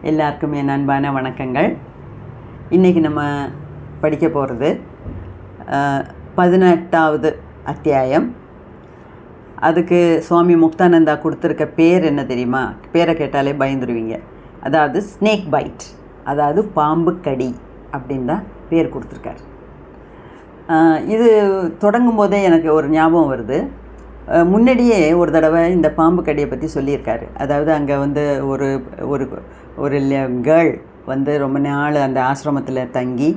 எல்லாருக்கும் என் அன்பான வணக்கங்கள். இன்றைக்கி நம்ம படிக்க போகிறது 18வது அத்தியாயம். அதுக்கு சுவாமி முக்தானந்தா கொடுத்துருக்க பேர் என்ன தெரியுமா? பேரை கேட்டாலே பயந்துருவீங்க. அதாவது ஸ்னேக் பைட், அதாவது பாம்பு கடி அப்படின்னு தான் பேர் கொடுத்துருக்கார். இது தொடங்கும் போதே எனக்கு ஒரு ஞாபகம் வருது. முன்னாடியே ஒரு தடவை இந்த பாம்பு கடியை பற்றி சொல்லியிருக்காரு. அதாவது அங்கே வந்து ஒரு ஒரு ஒரு கேர்ள் வந்து ரொம்ப நாள் அந்த ஆசிரமத்தில் தங்கி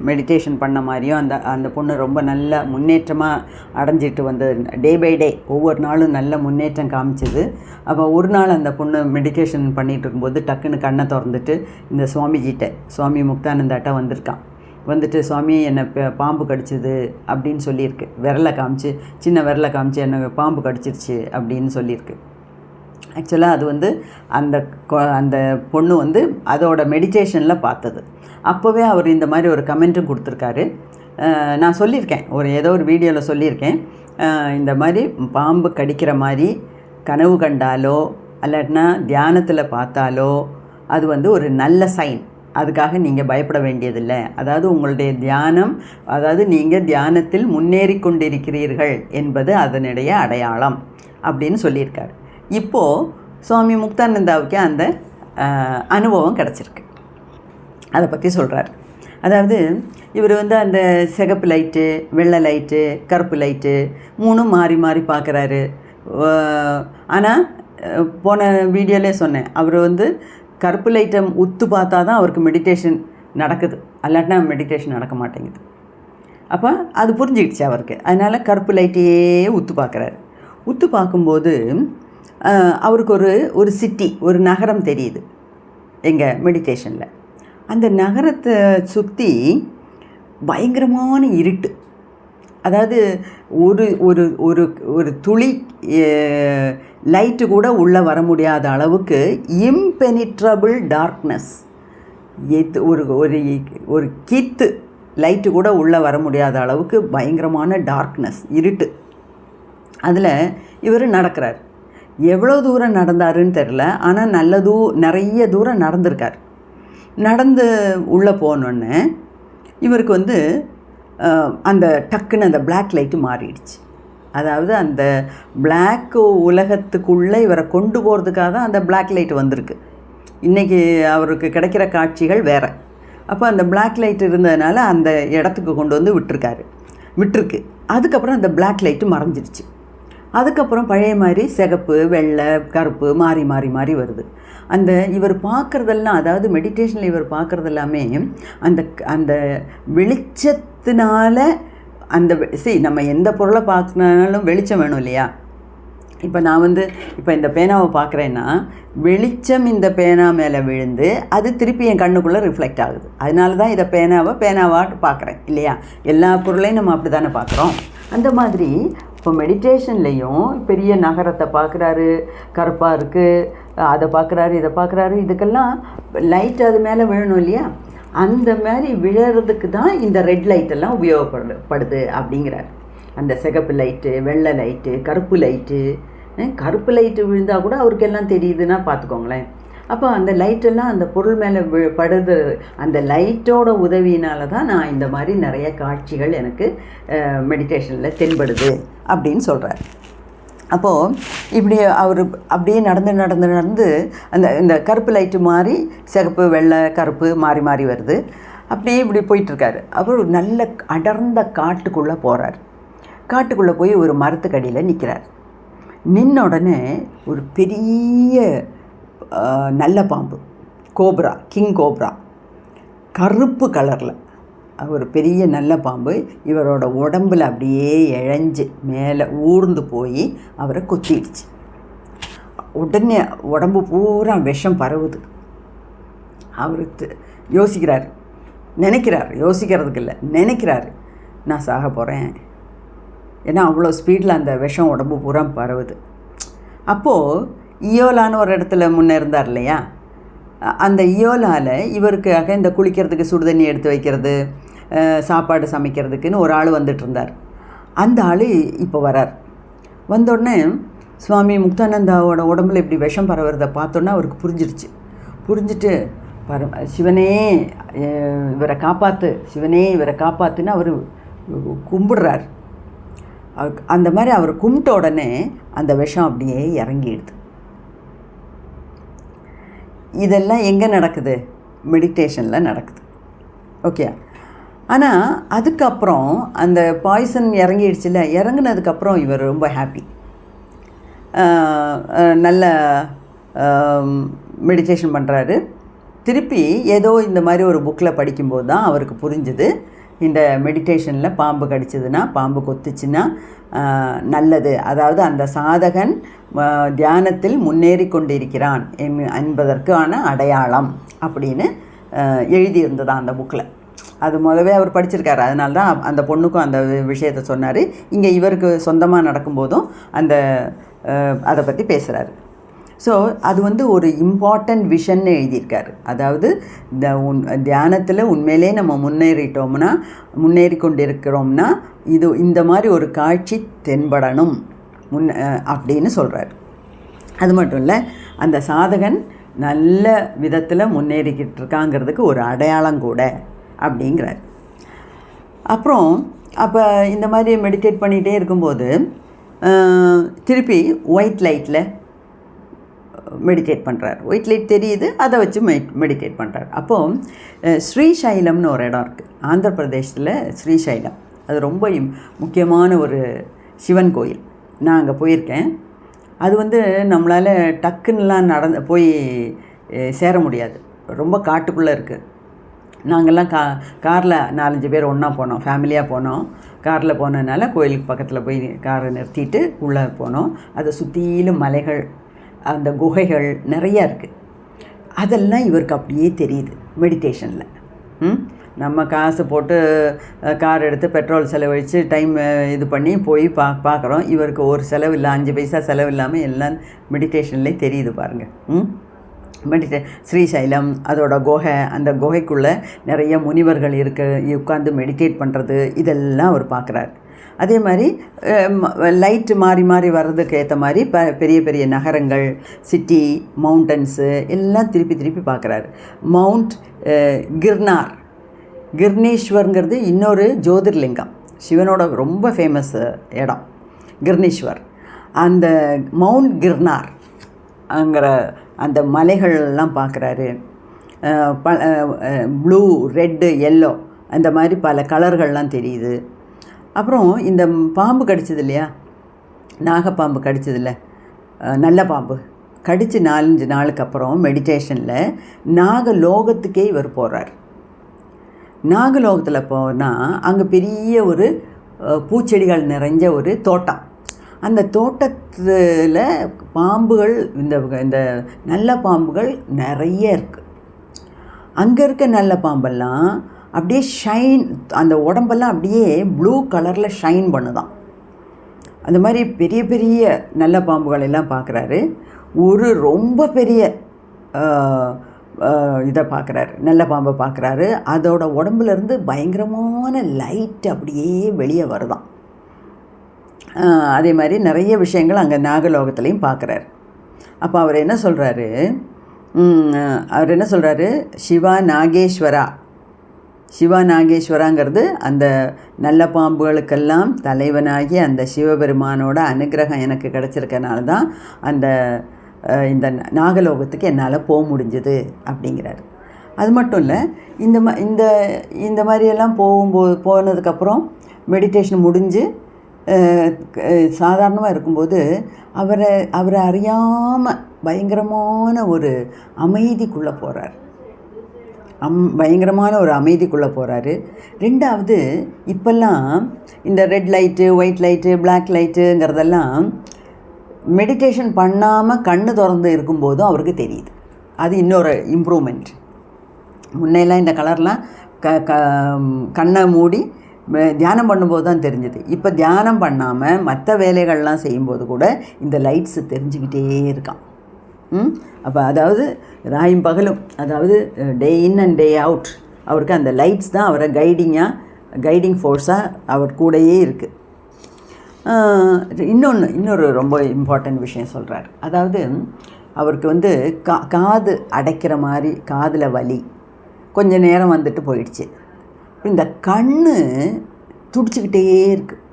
மெடிடேஷன் பண்ண மாதிரியும் அந்த பொண்ணு ரொம்ப நல்ல முன்னேற்றமாக அடைஞ்சிட்டு வந்தது. டே பை டே ஒவ்வொரு நாளும் நல்ல முன்னேற்றம் காமிச்சது. அப்போ ஒரு நாள் அந்த பொண்ணு மெடிடேஷன் பண்ணிகிட்டு இருக்கும்போது டக்குன்னு கண்ணை திறந்துட்டு இந்த சுவாமி முக்தானந்தாட்ட வந்திருக்கான். வந்துட்டு சுவாமி என்னை பாம்பு கடிச்சிது அப்படின்னு சொல்லியிருக்கு. சின்ன விரலை காமிச்சு என்னை பாம்பு கடிச்சிருச்சு அப்படின்னு சொல்லியிருக்கு. ஆக்சுவலாக அது வந்து அந்த பொண்ணு வந்து அதோட மெடிடேஷனில் பார்த்தது. அப்போவே அவர் இந்த மாதிரி ஒரு கமெண்ட்டும் கொடுத்துருக்காரு. நான் சொல்லியிருக்கேன், ஏதோ ஒரு வீடியோவில் சொல்லியிருக்கேன். இந்த மாதிரி பாம்பு கடிக்கிற மாதிரி கனவு கண்டாலோ இல்லாட்டினா தியானத்தில் பார்த்தாலோ அது வந்து ஒரு நல்ல சைன். அதுக்காக நீங்கள் பயப்பட வேண்டியதில்லை. அதாவது உங்களுடைய தியானம், அதாவது நீங்கள் தியானத்தில் முன்னேறி கொண்டிருக்கிறீர்கள் என்பது அதனுடைய அடையாளம் அப்படின்னு சொல்லியிருக்கார். இப்போது சுவாமி முக்தானந்தாவுக்கு அந்த அனுபவம் கிடச்சிருக்கு. அதை பற்றி சொல்கிறார். அதாவது இவர் வந்து அந்த சிகப்பு லைட்டு, வெள்ளை லைட்டு, கருப்பு லைட்டு மூணும் மாறி மாறி பார்க்குறாரு. ஆனால் போன வீடியோலே சொன்னேன், அவர் வந்து கருப்பு லைட்டை உத்து பார்த்தா தான் அவருக்கு மெடிடேஷன் நடக்குது, அல்லாட்டினா மெடிடேஷன் நடக்க மாட்டேங்குது. அப்போ அது புரிஞ்சிடுச்சு அவருக்கு. அதனால் கருப்பு லைட்டையே உத்து பார்க்குறாரு. உத்து பார்க்கும்போது அவருக்கு ஒரு சிட்டி, ஒரு நகரம் தெரியுது எங்கள் மெடிடேஷனில். அந்த நகரத்தை சுற்றி பயங்கரமான இருட்டு. அதாவது ஒரு ஒரு ஒரு ஒரு துளி லைட்டு கூட உள்ளே வர முடியாத அளவுக்கு இம்பெனிட்ரபிள் டார்க்னஸ். ஒரு ஒரு ஒரு கீத்து லைட்டு கூட உள்ளே வர முடியாத அளவுக்கு பயங்கரமான டார்க்னஸ், இருட்டு. அதில் இவர் நடக்கிறார். எவ்வளோ தூரம் நடந்தாருன்னு தெரில, ஆனால் நிறைய தூரம் நடந்திருக்கார். நடந்து உள்ளே போனோடனே இவருக்கு வந்து அந்த டக்குன்னு அந்த பிளாக் லைட்டு மாறிடுச்சு. அதாவது அந்த பிளாக் உலகத்துக்குள்ளே இவரை கொண்டு போகிறதுக்காக தான் அந்த பிளாக் லைட் வந்திருக்கு. இன்றைக்கி அவருக்கு கிடைக்கிற காட்சிகள் வேறு. அப்போ அந்த பிளாக் லைட் இருந்ததுனால அந்த இடத்துக்கு கொண்டு வந்து விட்டுருக்கு. அதுக்கப்புறம் அந்த பிளாக் லைட்டு மறைஞ்சிருச்சு. அதுக்கப்புறம் பழைய மாதிரி சிகப்பு, வெள்ளை, கருப்பு மாறி மாறி மாறி வருது. இவர் பார்க்குறதெல்லாம், அதாவது மெடிடேஷனில் இவர் பார்க்குறதெல்லாமே அந்த வெளிச்சத்தினால நம்ம எந்த பொருளை பார்க்கனாலும் வெளிச்சம் வேணும் இல்லையா? இப்போ நான் வந்து இந்த பேனாவை பார்க்குறேன்னா வெளிச்சம் இந்த பேனா மேலே விழுந்து அது திருப்பி என் கண்ணுக்குள்ளே ரிஃப்ளெக்ட் ஆகுது. அதனால தான் இதை பேனாவாக பார்க்குறேன் இல்லையா? எல்லா பொருளையும் நம்ம அப்படி தானே பார்க்குறோம். அந்த மாதிரி இப்போ மெடிடேஷன்லேயும் பெரிய நகரத்தை பார்க்குறாரு, கருப்பாக இருக்குது, அதை பார்க்குறாரு, இதை பார்க்குறாரு. இதுக்கெல்லாம் லைட் அது மேலே விழணும் இல்லையா? அந்த மாதிரி விழறதுக்கு தான் இந்த ரெட் லைட்டெல்லாம் உபயோகப்படுது அப்படிங்கிறார். அந்த சிகப்பு லைட்டு, வெள்ளை லைட்டு, கருப்பு லைட்டு விழுந்தால் கூட அவருக்கு எல்லாம் தெரியுதுன்னா பார்த்துக்கோங்களேன். அப்போ அந்த லைட்டெல்லாம் அந்த பொருள் மேலே படுது. அந்த லைட்டோட உதவியினால தான் நான் இந்த மாதிரி நிறைய காட்சிகள் எனக்கு மெடிடேஷனில் தென்படுது அப்படின்னு சொல்கிறார். அப்போது இப்படி அவர் அப்படியே நடந்து இந்த கருப்பு லைட்டு மாறி சிகப்பு, வெள்ளை, கருப்பு மாறி மாறி வருது. அப்படியே இப்படி போயிட்டுருக்காரு. அவர் நல்ல அடர்ந்த காட்டுக்குள்ளே போகிறார். காட்டுக்குள்ளே போய் ஒரு மரத்துக்கடியில் நிற்கிறார். நின்ன உடனே ஒரு பெரிய நல்ல பாம்பு, கோப்ரா, கிங் கோப்ரா, கருப்பு கலரில் ஒரு பெரிய நல்ல பாம்பு இவரோட உடம்பில் அப்படியே இழைஞ்சு மேலே ஊர்ந்து போய் அவரை கொத்திடுச்சு. உடனே உடம்பு பூரா விஷம் பரவுது. அவர் நினைக்கிறாரு, நான் சாக போகிறேன். ஏன்னா அவ்வளோ ஸ்பீடில் அந்த விஷம் உடம்பு பூரா பரவுது. அப்போது இயோலான்னு ஒரு இடத்துல முன்னே இருந்தார் இல்லையா? அந்த இயோலாவில் இவருக்காக இந்த குளிக்கிறதுக்கு சுடுதண்ணி எடுத்து வைக்கிறது, சாப்பாடு சமைக்கிறதுக்குன்னு ஒரு ஆள் வந்துட்டு இருந்தார். அந்த ஆள் இப்போ வரார். வந்தோடனே சுவாமி முக்தானந்தாவோட உடம்புல இப்படி விஷம் பரவுறதை பார்த்தோன்னா அவருக்கு புரிஞ்சிருச்சு. புரிஞ்சுட்டு சிவனே இவரை காப்பாற்று, சிவனே இவரை காப்பாற்றுன்னு அவர் கும்பிடுறார். அந்த மாதிரி அவர் கும்பிட்ட உடனே அந்த விஷம் அப்படியே இறங்கிடுது. இதெல்லாம் எங்கே நடக்குது? மெடிடேஷனில் நடக்குது. ஓகே. ஆனால் அதுக்கப்புறம் அந்த பாய்சன் இறங்கிடுச்சுல, இறங்கினதுக்கப்புறம் இவர் ரொம்ப ஹாப்பி, நல்ல மெடிடேஷன் பண்ணுறாரு. திருப்பி ஏதோ இந்த மாதிரி ஒரு புக்கில் படிக்கும்போது தான் அவருக்கு புரிஞ்சுது, இந்த மெடிடேஷனில் பாம்பு கடிச்சதுன்னா, பாம்பு கொத்துச்சுன்னா நல்லது, அதாவது அந்த சாதகன் தியானத்தில் முன்னேறி கொண்டிருக்கிறான் என்பதற்கான அடையாளம் அப்படின்னு எழுதியிருந்ததான் அந்த புக்கில். அது முதவே அவர் படிச்சிருக்காரு. அதனால தான் அந்த பொண்ணுக்கும் அந்த விஷயத்தை சொன்னார். இங்கே இவருக்கு சொந்தமாக நடக்கும்போதும் அதை பற்றி பேசுகிறாரு. ஸோ அது ஒரு இம்பார்ட்டண்ட் விஷன்னு எழுதியிருக்காரு. அதாவது தியானத்தில் உண்மையிலே நம்ம முன்னேறி கொண்டிருக்கிறோம்னா இந்த மாதிரி ஒரு காட்சி தென்படணும் அப்படின்னு சொல்கிறார். அது மட்டும் இல்லை, அந்த சாதகன் நல்ல விதத்தில் முன்னேறிக்கிட்டு இருக்காங்கிறதுக்கு ஒரு அடையாளம் கூட அப்படிங்கிறார். அப்புறம் அப்போ இந்த மாதிரி மெடிடேட் பண்ணிகிட்டே இருக்கும்போது திருப்பி ஒயிட் லைட்டில் மெடிடேட் பண்ணுறார். ஒயிட் லைட் தெரியுது, அதை வச்சு மெடிடேட் பண்ணுறார். அப்போது ஸ்ரீசைலம்னு ஒரு இடம் இருக்குது ஆந்திர பிரதேசத்தில். ஸ்ரீசைலம் அது ரொம்ப முக்கியமான ஒரு சிவன் கோயில். நான் அங்கே போயிருக்கேன். அது நம்மளால் டக்குன்னெலாம் போய் சேர முடியாது, ரொம்ப காட்டுக்குள்ளே இருக்குது. நாங்கள்லாம் காரில் 4-5 பேர் ஒன்றா போனோம், ஃபேமிலியாக போனோம். காரில் போனதுனால கோயிலுக்கு பக்கத்தில் போய் காரை நிறுத்திட்டு உள்ளே போனோம். அதை சுற்றிலும் மலைகள், அந்த குகைகள் நிறையா இருக்குது. அதெல்லாம் இவருக்கு அப்படியே தெரியுது மெடிடேஷனில். நம்ம காசு போட்டு கார் எடுத்து பெட்ரோல் செலவழித்து டைம் இது பண்ணி போய் பார்க்குறோம். இவருக்கு ஒரு செலவு இல்லை, 5 பைசா செலவு இல்லாமல் எல்லாம் மெடிடேஷன்லேயே தெரியுது பாருங்கள். ஸ்ரீசைலம் அதோட குகை, அந்த குகைக்குள்ளே நிறைய முனிவர்கள் உட்காந்து மெடிடேட் பண்ணுறது, இதெல்லாம் அவர் பார்க்குறாரு. அதே மாதிரி லைட்டு மாறி மாறி வர்றதுக்கு ஏற்ற மாதிரி பெரிய பெரிய நகரங்கள், சிட்டி, மவுண்டன்ஸு எல்லாம் திருப்பி பார்க்குறாரு. மவுண்ட் கிர்னேஸ்வர்ங்கிறது இன்னொரு ஜோதிர்லிங்கம், சிவனோட ரொம்ப ஃபேமஸ் இடம் கிர்னேஸ்வர். அந்த மவுண்ட் கிர்னார் அங்கிற அந்த மலைகள்லாம் பார்க்குறாரு. ப்ளூ, ரெட்டு, எல்லோ அந்த மாதிரி பல கலர்கள்லாம் தெரியுது. அப்புறம் இந்த பாம்பு கடிச்சது இல்லையா, நாகப்பாம்பு கடிச்சதில்ல, நல்ல பாம்பு கடித்து 4-5 நாளுக்கு அப்புறம் மெடிடேஷனில் நாகலோகத்துக்கே இவர் போகிறார். நாகலோகத்தில் போனால் அங்கே பெரிய ஒரு பூச்செடிகள் நிறைஞ்ச ஒரு தோட்டம். அந்த தோட்டத்தில் பாம்புகள், இந்த நல்ல பாம்புகள் நிறைய இருக்குது. அங்கே இருக்க நல்ல பாம்பெல்லாம் அப்படியே ஷைன், அந்த உடம்பெல்லாம் அப்படியே ப்ளூ கலரில் ஷைன் பண்ணுதான். அந்த மாதிரி பெரிய பெரிய நல்ல பாம்புகள் எல்லாம் பார்க்குறாரு. ஒரு ரொம்ப பெரிய இதை பார்க்குறாரு, நல்ல பாம்பை பார்க்குறாரு. அதோட உடம்புலேருந்து பயங்கரமான லைட் அப்படியே வெளியே வருதான். அதே மாதிரி நிறைய விஷயங்கள் அங்கே நாகலோகத்துலேயும் பார்க்குறாரு. அப்போ அவர் என்ன சொல்கிறாரு, சிவா நாகேஸ்வராங்கிறது அந்த நல்ல பாம்புகளுக்கெல்லாம் தலைவனாகி அந்த சிவபெருமானோட அனுகிரகம் எனக்கு கிடச்சிருக்கனால தான் இந்த நாகலோகத்துக்கு என்னால் போக முடிஞ்சது அப்படிங்கிறாரு. அது மட்டும் இல்லை, இந்த மாதிரியெல்லாம் போனதுக்கப்புறம் மெடிடேஷன் முடிஞ்சு சாதாரணமாக இருக்கும்போது அவரை அறியாமல் பயங்கரமான ஒரு அமைதிக்குள்ளே போகிறார். பயங்கரமான ஒரு அமைதிக்குள்ளே போகிறாரு. ரெண்டாவது, இப்போல்லாம் இந்த red light, white light, black லைட்டுங்கிறதெல்லாம் மெடிடேஷன் பண்ணாமல் கண்ணு திறந்து இருக்கும்போதும் அவருக்கு தெரியுது. அது இன்னொரு இம்ப்ரூவ்மெண்ட். முன்னையெல்லாம் இந்த கலர்லாம் கண்ணை மூடி தியானம் பண்ணும்போது தான் தெரிஞ்சுது. இப்போ தியானம் பண்ணாமல் மற்ற வேலைகள்லாம் செய்யும்போது கூட இந்த லைட்ஸு தெரிஞ்சுக்கிட்டே இருக்கான். அப்போ அதாவது ராயும் பகலும், அதாவது டே இன் அண்ட் டே அவுட் அவருக்கு அந்த லைட்ஸ் தான் அவரை கைடிங் ஃபோர்ஸாக அவர் கூடயே இருக்குது. இன்னொரு ரொம்ப இம்பார்ட்டன்ட் விஷயம் சொல்கிறார். அதாவது அவருக்கு வந்து காது அடைக்கிற மாதிரி காதில் வலி கொஞ்சம் நேரம் வந்துட்டு போயிடுச்சு. இந்த கண் துடிச்சிக்கிட்டே இருக்குது.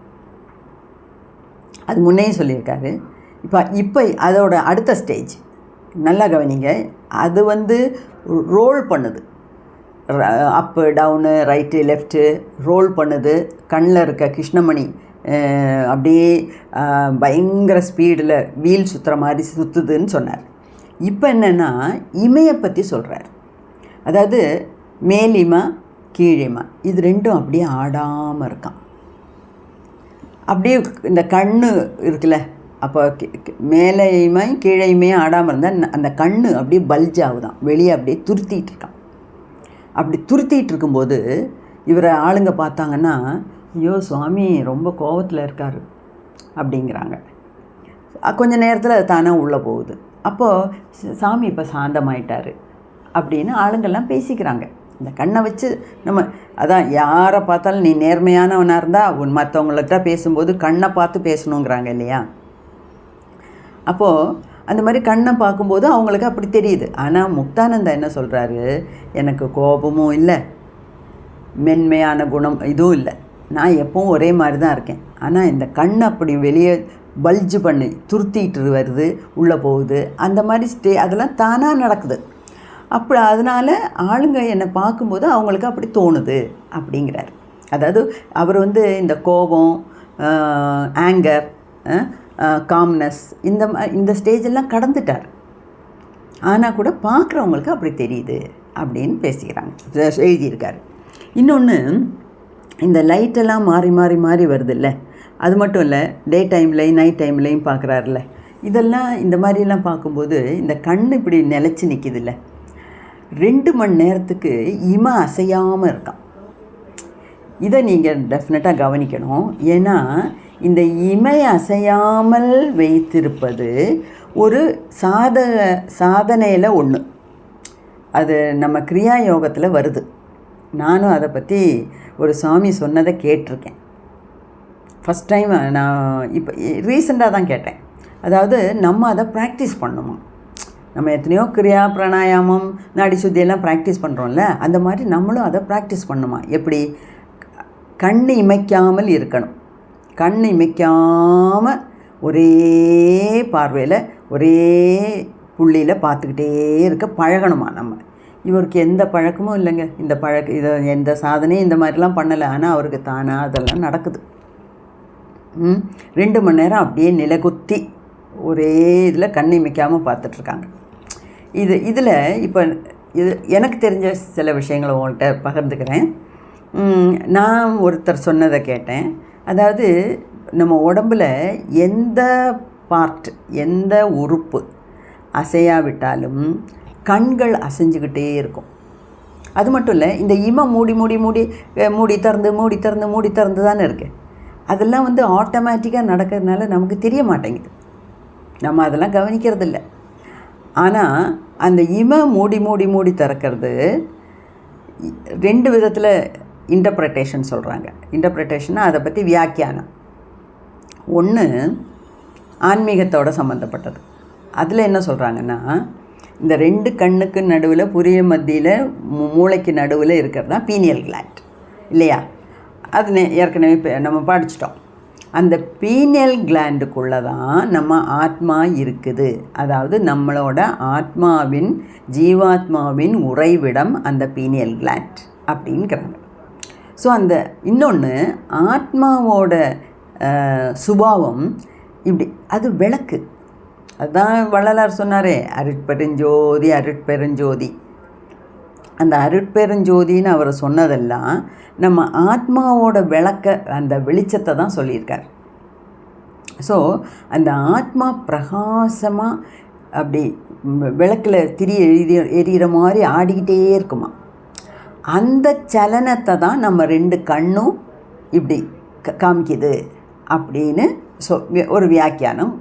அது முன்னே சொல்லியிருக்காரு. இப்போ அதோட அடுத்த ஸ்டேஜ் நல்லா கவனிங்க. அது வந்து ரோல் பண்ணுது, up down right left roll பண்ணுது. கண்ணில் இருக்க கிருஷ்ணமணி அப்படியே பயங்கர ஸ்பீடில் வீல் சுற்றுற மாதிரி சுற்றுதுன்னு சொன்னார். இப்போ என்னென்னா இமையை பற்றி சொல்கிறார். அதாவது மேலிமா கீழிமா இது ரெண்டும் அப்படியே ஆடாமல் இருக்கான். அப்படியே இந்த கண் இருக்குல்ல, அப்போ மேலையுமே கீழையுமே ஆடாமல் இருந்தால் அந்த கண் அப்படியே பல்ஜ் ஆகுதான், வெளியே அப்படியே துருத்திட்டு இருக்கான். அப்படி துருத்திட்டு இருக்கும்போது இவரை ஆளுங்க பார்த்தாங்கன்னா, ஐயோ சுவாமி ரொம்ப கோபத்தில் இருக்கார் அப்படிங்கிறாங்க. கொஞ்சம் நேரத்தில் அது தானே உள்ளே போகுது. அப்போது சாமி இப்போ சாந்தமாயிட்டார் அப்படின்னு ஆளுங்கள்லாம் பேசிக்கிறாங்க. இந்த கண்ணை வச்சு நம்ம அதான் யாரை பார்த்தாலும் நீ நேர்மையானவனாக இருந்தால் மற்றவங்கள்ட்ட பேசும்போது கண்ணை பார்த்து பேசணுங்கிறாங்க இல்லையா. அப்போது அந்த மாதிரி கண்ணை பார்க்கும்போது அவங்களுக்கு அப்படி தெரியுது. ஆனால் முக்தானந்தா என்ன சொல்கிறாரு, எனக்கு கோபமும் இல்லை, மென்மையான குணம் இதுவும் இல்லை, நான் எப்பவும் ஒரே மாதிரி தான் இருக்கேன். ஆனால் இந்த கண் அப்படி வெளியே பல்ஜு பண்ணி துருத்திட்டு வருது, உள்ளே போகுது, அந்த மாதிரி அதெல்லாம் தானாக நடக்குது. அப்படி அதனால் ஆளுங்க என்னை பார்க்கும்போது அவங்களுக்கு அப்படி தோணுது அப்படிங்கிறார். அதாவது அவர் வந்து இந்த கோபம், ஆங்கர், காம்னஸ் இந்த ஸ்டேஜெல்லாம் கடந்துட்டார். ஆனால் கூட பார்க்குறவங்களுக்கு அப்படி தெரியுது அப்படின்னு பேசிக்கிறாங்க, எழுதியிருக்காரு. இன்னொன்று, இந்த லைட்டெல்லாம் மாறி மாறி மாறி வருதுல்ல, அது மட்டும் இல்லை டே டைம்லையும் நைட் டைம்லையும் பார்க்குறாருல்ல, இதெல்லாம் இந்த மாதிரிலாம் பார்க்கும்போது இந்த கண் இப்படி நிலச்சி நிற்கிதில்ல, 2 மணி நேரத்துக்கு இமை அசையாமல் இருக்கான். இதை நீங்கள் டெஃபினட்டாக கவனிக்கணும். ஏன்னா இந்த இமை அசையாமல் வைத்திருப்பது ஒரு சாதனையில் ஒன்று. அது நம்ம கிரியா யோகத்தில் வருது. நானும் அதை பற்றி ஒரு சாமி சொன்னதை கேட்டிருக்கேன். ஃபஸ்ட் டைம் நான் இப்போ ரீசெண்டாக தான் கேட்டேன். அதாவது நம்ம அதை ப்ராக்டிஸ் பண்ணணுமா. நம்ம எத்தனையோ கிரியா பிராணாயாமம் நாடி சுத்தியெல்லாம் ப்ராக்டிஸ் பண்ணுறோம்ல, அந்த மாதிரி நம்மளும் அதை ப்ராக்டிஸ் பண்ணணுமா. எப்படி? கண் இமைக்காமல் இருக்கணும். கண் இமைக்காமல் ஒரே பார்வையில் ஒரே புள்ளியில் பார்த்துக்கிட்டே இருக்க பழகணுமா நம்ம. இவருக்கு எந்த பழக்கமும் இல்லைங்க. இதை எந்த சாதனையும் இந்த மாதிரிலாம் பண்ணலை. ஆனால் அவருக்கு தானாக அதெல்லாம் நடக்குது. 2 மணி நேரம் அப்படியே நிலைகுத்தி ஒரே இதில் கண் இமைக்காமல் பார்த்துட்ருக்காங்க. இதில் இப்போ எனக்கு தெரிஞ்ச சில விஷயங்களை உங்கள்கிட்ட பகிர்ந்துக்கிறேன். நான் ஒருத்தர் சொன்னதை கேட்டேன். அதாவது நம்ம உடம்பில் எந்த பார்ட், எந்த உறுப்பு அசையாவிட்டாலும் கண்கள் அசைஞ்சுக்கிட்டே இருக்கும். அது மட்டும் இல்லை, இந்த இமை மூடி மூடி மூடி மூடி திறந்து மூடி திறந்து மூடி திறந்து தானே இருக்குது. அதெல்லாம் வந்து ஆட்டோமேட்டிக்காக நடக்கிறதுனால நமக்கு தெரிய மாட்டேங்குது, நம்ம அதெல்லாம் கவனிக்கிறதில்ல. ஆனால் அந்த இமை மூடி மூடி மூடி திறக்கிறது 2 விதத்தில் இன்டர்ப்ரிட்டேஷன் சொல்கிறாங்க. இன்டர்ப்ரிட்டேஷன்னா அதை பற்றி வியாக்கியானம். ஒன்று ஆன்மீகத்தோடு சம்மந்தப்பட்டது. அதில் என்ன சொல்கிறாங்கன்னா, இந்த 2 கண்ணுக்கு நடுவில் புரிய மத்தியில் மூளைக்கு நடுவில் இருக்கிறது தான் பீனியல் கிளாண்ட் இல்லையா. அது ஏற்கனவே நம்ம படிச்சிட்டோம். அந்த பீனியல் கிளாண்டுக்குள்ளே தான் நம்ம ஆத்மா இருக்குது. அதாவது நம்மளோட ஆத்மாவின் ஜீவாத்மாவின் உறைவிடம் அந்த பீனியல் கிளாண்ட் அப்படிங்கிறாங்க. ஸோ அந்த இன்னொன்று ஆத்மாவோட சுபாவம் இப்படி, அது விளக்கு. அதுதான் வள்ளலார் சொன்னாரே, அருட்பெருஞ்சோதி அருட்பெருஞ்சோதி. அந்த அருட்பெருஞ்சோதின்னு அவர் சொன்னதெல்லாம் நம்ம ஆத்மாவோட விளக்க, அந்த வெளிச்சத்தை தான் சொல்லியிருக்கார். ஸோ அந்த ஆத்மா பிரகாசமாக அப்படி விளக்கில் எரியிற மாதிரி ஆடிக்கிட்டே இருக்குமா. அந்த சலனத்தை தான் நம்ம 2 கண்ணும் இப்படி காமிக்குது அப்படின்னு ஒரு வியாக்கியானம்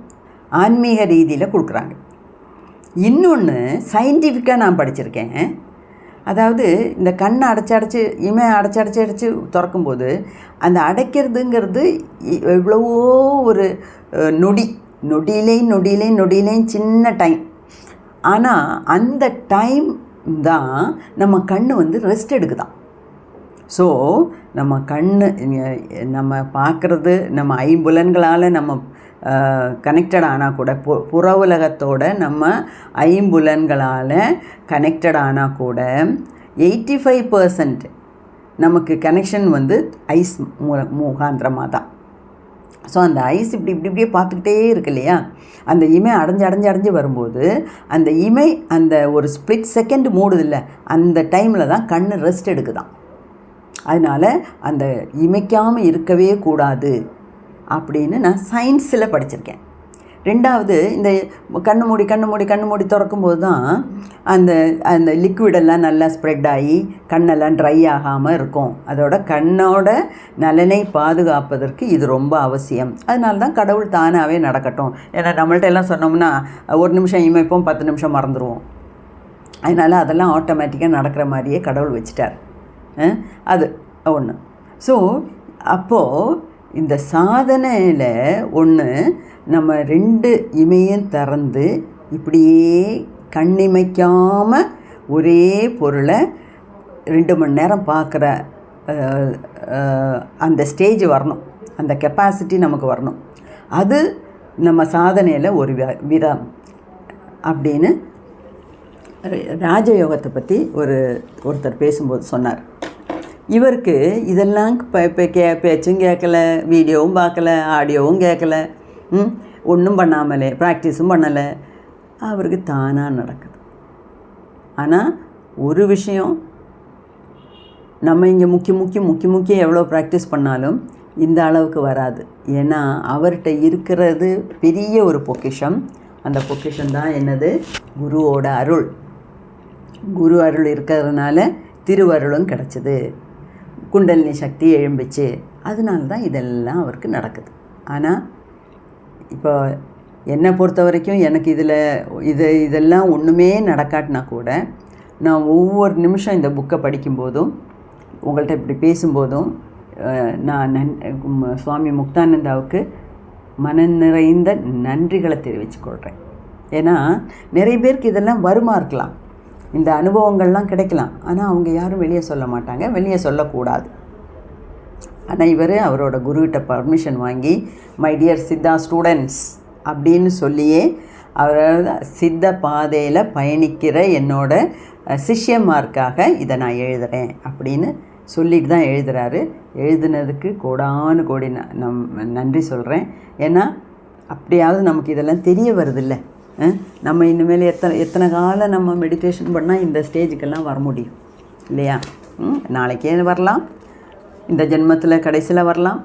ஆன்மீக ரீதியில் கொடுக்குறாங்க. இன்னொன்று சயின்டிஃபிக்காக நான் படிச்சிருக்கேன். அதாவது இந்த கண்ணை அடைச்சி இமை அடைச்சி திறக்கும்போது அந்த அடைக்கிறதுங்கிறது எவ்வளவோ ஒரு நொடியிலேயும் சின்ன டைம். ஆனால் அந்த டைம் தான் நம்ம கண் வந்து ரெஸ்ட் எடுக்குதான். ஸோ நம்ம கண் நம்ம பார்க்குறது நம்ம ஐம்புலன்களால் நம்ம கனெக்டட் ஆனால் கூட புற உலகத்தோட நம்ம ஐம்புலன்களால் கனெக்டட் ஆனால் கூட 85% நமக்கு கனெக்ஷன் வந்து ஐஸ் முகாந்திரமாக தான். ஸோ அந்த ஐஸ் இப்படியே பார்த்துக்கிட்டே இருக்கு இல்லையா, அந்த இமை அடைஞ்சு வரும்போது அந்த இமை அந்த ஒரு ஸ்ப்ளிட் செகண்ட் மூடுதில்ல, அந்த டைமில் தான் கண் ரெஸ்ட் எடுக்குதான். அதனால் அந்த இமைக்காமல் இருக்கவே கூடாது அப்படின்னு நான் சயின்ஸில் படிச்சிருக்கேன். ரெண்டாவது, இந்த கண்ணு மூடி திறக்கும்போது தான் அந்த அந்த லிக்விடெல்லாம் நல்லா ஸ்ப்ரெட் ஆகி கண்ணெல்லாம் ட்ரை ஆகாமல் இருக்கும். அதோட கண்ணோட நலனை பாதுகாப்பதற்கு இது ரொம்ப அவசியம். அதனால தான் கடவுள் தானாகவே நடக்கட்டும். ஏன்னா நம்மள்ட்ட எல்லாம் சொன்னோம்னா 1 நிமிஷம் இமைப்போம், 10 நிமிஷம் மறந்துடுவோம். அதனால் அதெல்லாம் ஆட்டோமேட்டிக்காக நடக்கிற மாதிரியே கடவுள் வச்சுட்டார். அது ஒன்று. ஸோ அப்போது இந்த சாதனையில் ஒன்று, நம்ம 2 இமையும் திறந்து இப்படியே கண்ணிமைக்காமல் ஒரே பொருளை 2 மணி நேரம் பார்க்குற அந்த ஸ்டேஜ் வரணும், அந்த கெப்பாசிட்டி நமக்கு வரணும். அது நம்ம சாதனையில் ஒரு விதம் அப்படின்னு ராஜயோகத்தை பற்றி ஒருத்தர் பேசும்போது சொன்னார். இவருக்கு இதெல்லாம் பேச்சும் கேட்கல, வீடியோவும் பார்க்கல, ஆடியோவும் கேட்கல, ஒன்றும் பண்ணாமலே ப்ராக்டிஸும் பண்ணலை. அவருக்கு தானாக நடக்குது. ஆனால் ஒரு விஷயம், நம்ம இங்கே முக்கிய எவ்வளோ ப்ராக்டிஸ் பண்ணாலும் இந்த அளவுக்கு வராது. ஏன்னா அவர்கிட்ட இருக்கிறது பெரிய ஒரு பொக்கிஷம். அந்த பொக்கிஷம் தான் என்னது? குருவோட அருள். குரு அருள் இருக்கிறதுனால திருவருளும் கிடச்சிது, குண்டலினி சக்தி எழும்பிச்சு. அதனால தான் இதெல்லாம் அவருக்கு நடக்குது. ஆனால் இப்போ என்னை பொறுத்த வரைக்கும் எனக்கு இதெல்லாம் ஒன்றுமே நடக்காட்டினா கூட நான் ஒவ்வொரு நிமிஷம் இந்த புக்கை படிக்கும்போதும் உங்கள்கிட்ட இப்படி பேசும்போதும் நான் சுவாமி முக்தானந்தாவுக்கு நிறைந்த நன்றிகளை தெரிவித்துக்கொள்கிறேன். ஏன்னா நிறைய பேருக்கு இதெல்லாம் வருமா இருக்கலாம், இந்த அனுபவங்கள்லாம் கிடைக்கலாம். ஆனால் அவங்க யாரும் வெளியே சொல்ல மாட்டாங்க, வெளியே சொல்லக்கூடாது. ஆனால் இவர் அவரோட குருக்கிட்ட பர்மிஷன் வாங்கி மை டியர் சித்தா ஸ்டூடெண்ட்ஸ் அப்படின்னு சொல்லியே அவரோட சித்த பாதையில் பயணிக்கிற என்னோட சிஷ்யமார்க்காக இதை நான் எழுதுகிறேன் அப்படின்னு சொல்லிட்டு தான் எழுதுகிறாரு. எழுதுனதுக்கு கோடானு கோடி நன்றி சொல்கிறேன். ஏன்னா அப்படியாவது நமக்கு இதெல்லாம் தெரிய வருதில்ல. நம்ம இனிமேல் எத்தனை காலம் நம்ம மெடிடேஷன் பண்ணால் இந்த ஸ்டேஜுக்கெல்லாம் வர முடியும் இல்லையா? நாளைக்கே வரலாம், இந்த ஜென்மத்தில் கடைசியில் வரலாம்,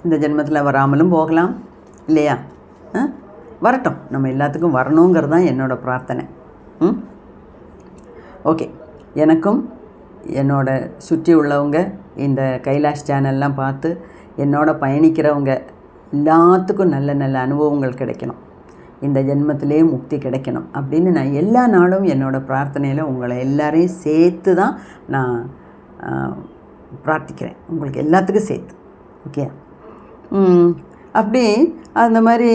இந்த ஜென்மத்தில் வராமலும் போகலாம் இல்லையா? வரட்டும், நம்ம எல்லாத்துக்கும் வரணுங்கிறது தான் என்னோடய பிரார்த்தனை. ஓகே, எனக்கும் என்னோட சுற்றி உள்ளவங்க இந்த கைலாஷ் சேனல்லாம் பார்த்து என்னோட பயணிக்கிறவங்க எல்லாத்துக்கும் நல்ல நல்ல அனுபவங்கள் கிடைக்கணும், இந்த ஜென்மத்திலே முக்தி கிடைக்கணும் அப்படின்னு நான் எல்லா நாளும் என்னோடய பிரார்த்தனையில் உங்களை எல்லாரையும் சேர்த்து தான் நான் பிரார்த்திக்கிறேன், உங்களுக்கு எல்லாத்துக்கும் சேர்த்து. ஓகே, அப்படி அந்த மாதிரி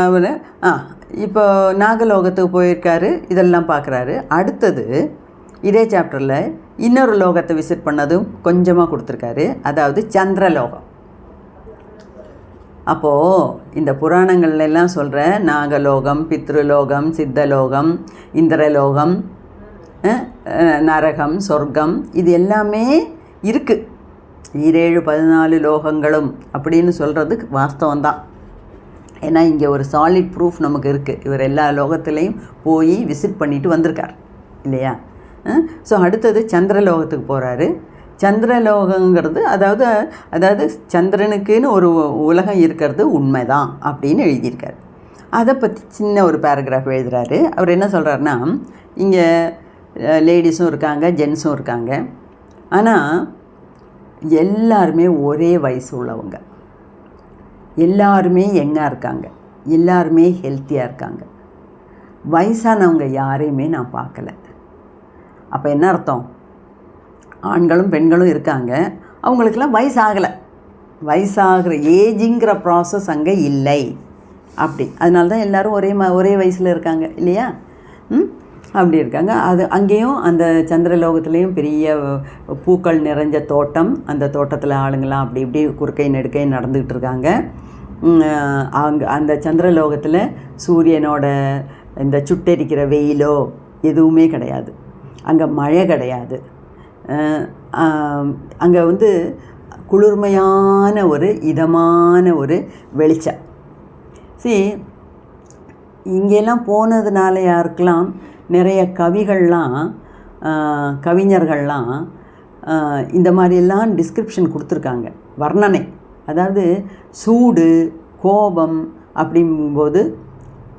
அவர் இப்போ நாகலோகத்துக்கு போயிருக்காரு, இதெல்லாம் பார்க்குறாரு. அடுத்தது இதே சாப்டரில் இன்னொரு லோகத்தை விசிட் பண்ணதும் கொஞ்சமாக கொடுத்துருக்காரு, அதாவது சந்திரலோகம். அப்போது இந்த புராணங்கள்லாம் சொல்கிற நாகலோகம், பித்ருலோகம், சித்தலோகம், இந்திரலோகம், நரகம், சொர்க்கம், இது எல்லாமே இருக்குது. 14 லோகங்களும் அப்படின்னு சொல்கிறதுக்கு வாஸ்தவம்தான். ஏன்னா இங்கே ஒரு சாலிட் ப்ரூஃப் நமக்கு இருக்குது. இவர் எல்லா லோகத்துலேயும் போய் விசிட் பண்ணிட்டு வந்திருக்கார் இல்லையா? ஸோ அடுத்தது சந்திரலோகத்துக்கு போகிறாரு. சந்திரலோகங்கிறது அதாவது சந்திரனுக்குன்னு ஒரு உலகம் இருக்கிறது உண்மைதான் அப்படின்னு எழுதியிருக்கார். அதை பற்றி சின்ன ஒரு பேராகிராஃப் எழுதுகிறாரு. அவர் என்ன சொல்கிறாருன்னா, இங்கே லேடிஸும் இருக்காங்க, ஜென்ஸும் இருக்காங்க. ஆனால் எல்லாருமே ஒரே வயசு உள்ளவங்க, எல்லாருமே யங்காக இருக்காங்க, எல்லாருமே ஹெல்த்தியாக இருக்காங்க. வயசானவங்க யாரையுமே நான் பார்க்கல. அப்போ என்ன அர்த்தம்? ஆண்களும் பெண்களும் இருக்காங்க, அவங்களுக்கெல்லாம் வயசாகலை. வயசாகிற ஏஜிங்கிற ப்ராசஸ் அங்கே இல்லை. அப்படி அதனால தான் எல்லோரும் ஒரே வயசில் இருக்காங்க இல்லையா? அப்படி இருக்காங்க. அது அங்கேயும் அந்த சந்திரலோகத்துலேயும் பெரிய பூக்கள் நிறைஞ்ச தோட்டம். அந்த தோட்டத்தில் ஆளுங்களாம் அப்படி இப்படி குறுக்கை நெடுக்கை நடந்துக்கிட்டு இருக்காங்க. அங்கே அந்த சந்திரலோகத்தில் சூரியனோட இந்த சுட்டெரிக்கிற வெயிலோ எதுவுமே கிடையாது. அங்கே மழை கிடையாது. அங்கே வந்து குளிர்மையான ஒரு இதமான ஒரு வெளிச்சம். இங்கெல்லாம் போனதுனால யாருக்கெல்லாம் நிறைய கவிஞர்கள்லாம் இந்த மாதிரியெல்லாம் டிஸ்கிரிப்ஷன் கொடுத்துருக்காங்க, வர்ணனை. அதாவது சூடு, கோபம் அப்படிங்கும்போது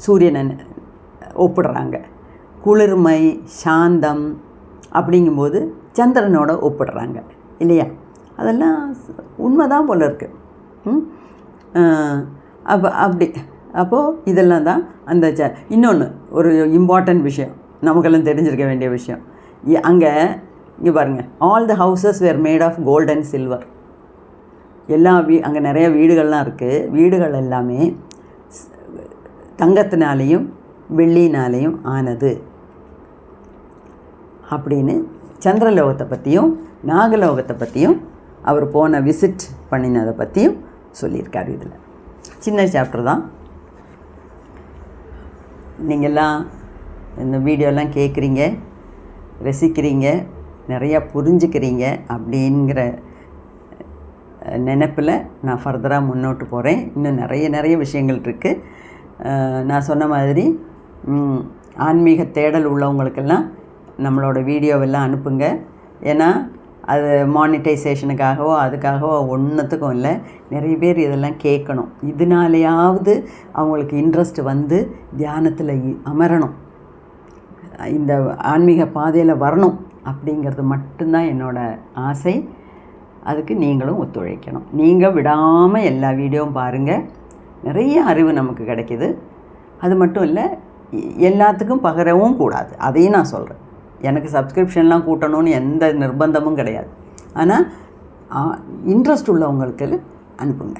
சூரியனை ஒப்பிடுறாங்க. குளிர்மை, சாந்தம் அப்படிங்கும்போது சந்திரனோட ஒப்பிடுறாங்க இல்லையா? அதெல்லாம் உண்மைதான் போல இருக்குது. அப்போது இதெல்லாம் தான் அந்த இன்னொன்று ஒரு இம்பார்ட்டண்ட் விஷயம், நமக்கெல்லாம் தெரிஞ்சிருக்க வேண்டிய விஷயம். அங்கே இங்கே பாருங்கள், all the houses were made of gold and silver. அங்கே நிறைய வீடுகள்லாம் இருக்குது. வீடுகள் எல்லாமே தங்கத்தினாலேயும் வெள்ளினாலேயும் ஆனது அப்படின்னு சந்திரலோகத்தை பற்றியும் நாகலோகத்தை பற்றியும் அவர் போன விசிட் பண்ணினதை பற்றியும் சொல்லியிருக்கார். இதில் சின்ன சாப்டர் தான். நீங்கள்லாம் இந்த வீடியோலாம் கேட்குறீங்க, ரசிக்கிறீங்க, நிறையா புரிஞ்சுக்கிறீங்க அப்படிங்கிற நினைப்பில் நான் ஃபர்தராக முன்னோட்டு போகிறேன். இன்னும் நிறைய விஷயங்கள் இருக்குது. நான் சொன்ன மாதிரி ஆன்மீக தேடல் உள்ளவங்களுக்கெல்லாம் நம்மளோட வீடியோவெல்லாம் அனுப்புங்க. ஏன்னா அது மானிட்டைசேஷனுக்காகவோ அதுக்காகவோ ஒன்றுத்துக்கும் இல்லை. நிறைய பேர் இதெல்லாம் கேட்கணும். இதனாலேயாவது அவங்களுக்கு இன்ட்ரெஸ்ட் வந்து தியானத்தில் அமரணும், இந்த ஆன்மீக பாதையில் வரணும் அப்படிங்கிறது மட்டும்தான் என்னோடய ஆசை. அதுக்கு நீங்களும் ஒத்துழைக்கணும். நீங்கள் விடாமல் எல்லா வீடியோவும் பாருங்கள். நிறைய அறிவு நமக்கு கிடைக்கிது. அது மட்டும் இல்லை, எல்லாத்துக்கும் பகிரவும் கூடாது, அதையும் நான் சொல்கிறேன். எனக்கு சப்ஸ்கிரிப்ஷன்லாம் கூட்டணும்னு எந்த நிர்பந்தமும் கிடையாது. ஆனால் இன்ட்ரெஸ்ட் உள்ளவங்களுக்கு அனுப்புங்க,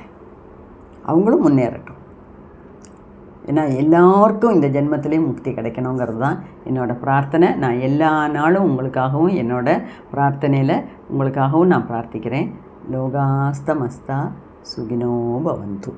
அவங்களும் முன்னேறட்டும். ஏன்னா எல்லாருக்கும் இந்த ஜென்மத்திலே முக்தி கிடைக்கணுங்கிறது தான் என்னோடய பிரார்த்தனை. நான் எல்லா நாளும் உங்களுக்காகவும் என்னோடய பிரார்த்தனையில் உங்களுக்காகவும் நான் பிரார்த்திக்கிறேன். லோகாஸ்தமஸ்தா சுகினோ பவந்து.